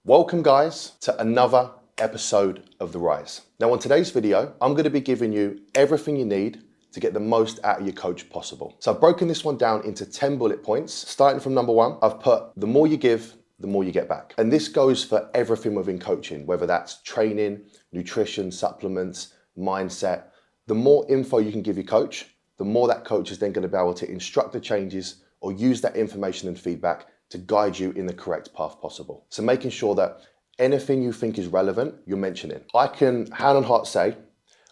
Welcome guys to another episode of the Rize. Now on today's video, I'm going to be giving you everything you need to get the most out of your coach possible. So I've broken this one down into 10 bullet points. Starting from number one, I've put the more you give, the more you get back. And this goes for everything within coaching, whether that's training, nutrition, supplements, mindset. The more info you can give your coach, the more that coach is then going to be able to instruct the changes or use that information and feedback to guide you in the correct path possible. So making sure that anything you think is relevant, you're mentioning. I can hand on heart say,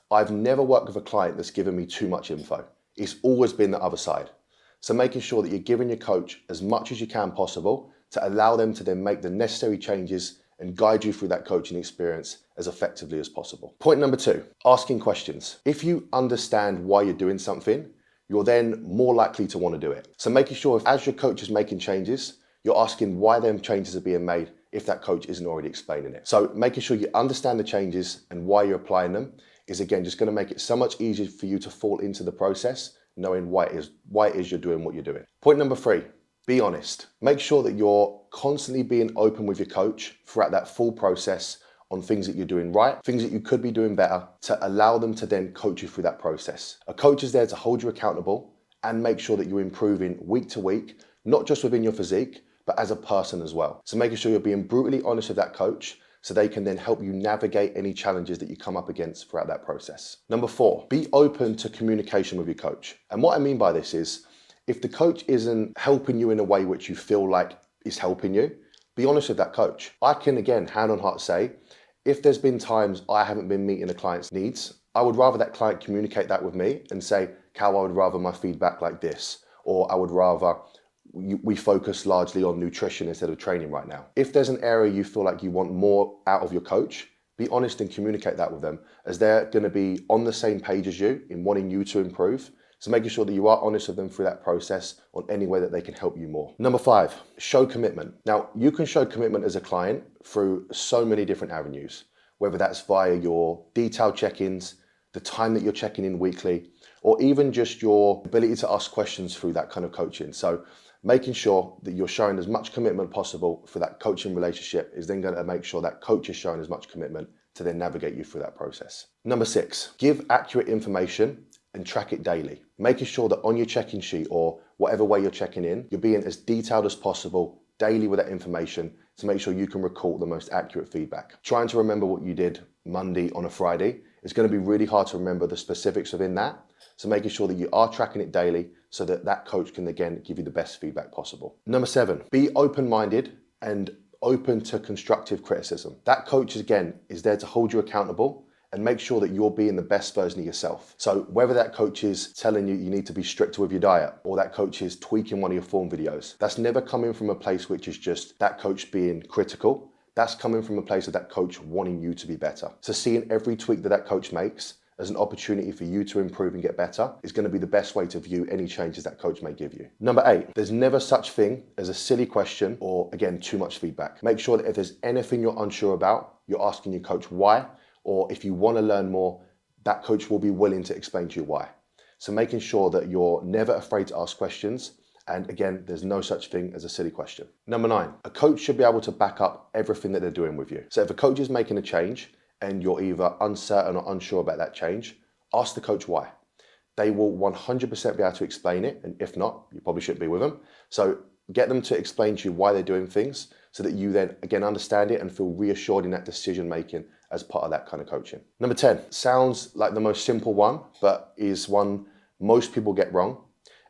I've never worked with a client that's given me too much info. It's always been the other side. So making sure that you're giving your coach as much as you can possible to allow them to then make the necessary changes and guide you through that coaching experience as effectively as possible. Point number two, asking questions. If you understand why you're doing something, you're then more likely to want to do it. So making sure as your coach is making changes, you're asking why them changes are being made if that coach isn't already explaining it. So making sure you understand the changes and why you're applying them is again just going to make it so much easier for you to fall into the process, knowing why it is you're doing what you're doing. Point number three, be honest. Make sure that you're constantly being open with your coach throughout that full process on things that you're doing right, things that you could be doing better, to allow them to then coach you through that process. A coach is there to hold you accountable and make sure that you're improving week to week, not just within your physique, but as a person as well. So making sure you're being brutally honest with that coach so they can then help you navigate any challenges that you come up against throughout that process. Number four, be open to communication with your coach. And what I mean by this is, if the coach isn't helping you in a way which you feel like is helping you, be honest with that coach. I can again, hand on heart say, if there's been times I haven't been meeting a client's needs, I would rather that client communicate that with me and say, Cal, I would rather my feedback like this, or I would rather we focus largely on nutrition instead of training right now. If there's an area you feel like you want more out of your coach, be honest and communicate that with them, as they're going to be on the same page as you in wanting you to improve. So making sure that you are honest with them through that process on any way that they can help you more. Number five, show commitment. Now, you can show commitment as a client through so many different avenues, whether that's via your detailed check-ins, the time that you're checking in weekly, or even just your ability to ask questions through that kind of coaching. So making sure that you're showing as much commitment possible for that coaching relationship is then going to make sure that coach is showing as much commitment to then navigate you through that process. Number six, give accurate information and track it daily. Making sure that on your check-in sheet or whatever way you're checking in, you're being as detailed as possible daily with that information to make sure you can recall the most accurate feedback. Trying to remember what you did Monday on a Friday is going to be really hard to remember the specifics within that. So making sure that you are tracking it daily so that that coach can again give you the best feedback possible. Number seven, be open-minded and open to constructive criticism. That coach again is there to hold you accountable and make sure that you're being the best version of yourself. So whether that coach is telling you need to be stricter with your diet, or that coach is tweaking one of your form videos, that's never coming from a place which is just that coach being critical. That's coming from a place of that coach wanting you to be better. So seeing every tweak that that coach makes as an opportunity for you to improve and get better is going to be the best way to view any changes that coach may give you. Number eight, there's never such thing as a silly question or again, too much feedback. Make sure that if there's anything you're unsure about, you're asking your coach why, or if you want to learn more, that coach will be willing to explain to you why. So making sure that you're never afraid to ask questions. And again, there's no such thing as a silly question. Number nine, a coach should be able to back up everything that they're doing with you. So if a coach is making a change and you're either uncertain or unsure about that change, ask the coach why. They will 100% be able to explain it. And if not, you probably shouldn't be with them. So get them to explain to you why they're doing things so that you then again understand it and feel reassured in that decision making as part of that kind of coaching. Number 10, sounds like the most simple one, but is one most people get wrong.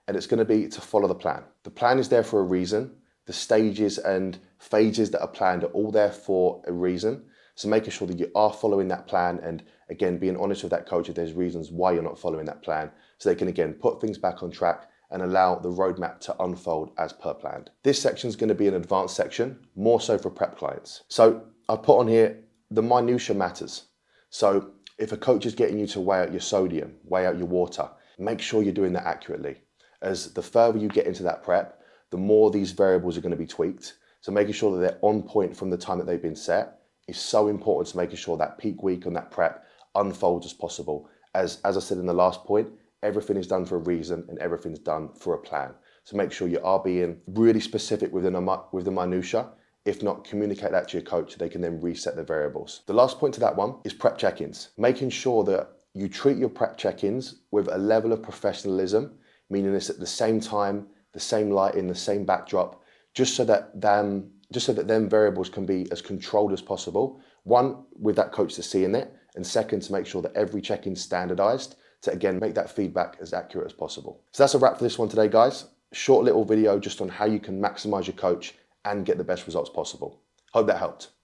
And it's going to be to follow the plan. The plan is there for a reason. The stages and phases that are planned are all there for a reason. So making sure that you are following that plan and again, being honest with that coach if there's reasons why you're not following that plan so they can again, put things back on track and allow the roadmap to unfold as per planned. This section is going to be an advanced section, more so for prep clients. So I put on here, the minutia matters. So if a coach is getting you to weigh out your sodium, weigh out your water, make sure you're doing that accurately. As the further you get into that prep, the more these variables are going to be tweaked. So making sure that they're on point from the time that they've been set is so important to making sure that peak week on that prep unfolds as possible. As I said in the last point, everything is done for a reason and everything's done for a plan. So make sure you are being really specific with the minutia If not, communicate that to your coach so they can then reset the variables. The last point to that one is prep check-ins. Making sure that you treat your prep check-ins with a level of professionalism, meaning it's at the same time, the same lighting, the same backdrop, just so that them variables can be as controlled as possible. One, with that coach that's seeing it, and second, to make sure that every check-in is standardized to, again, make that feedback as accurate as possible. So that's a wrap for this one today, guys. Short little video just on how you can maximize your coach and get the best results possible. Hope that helped.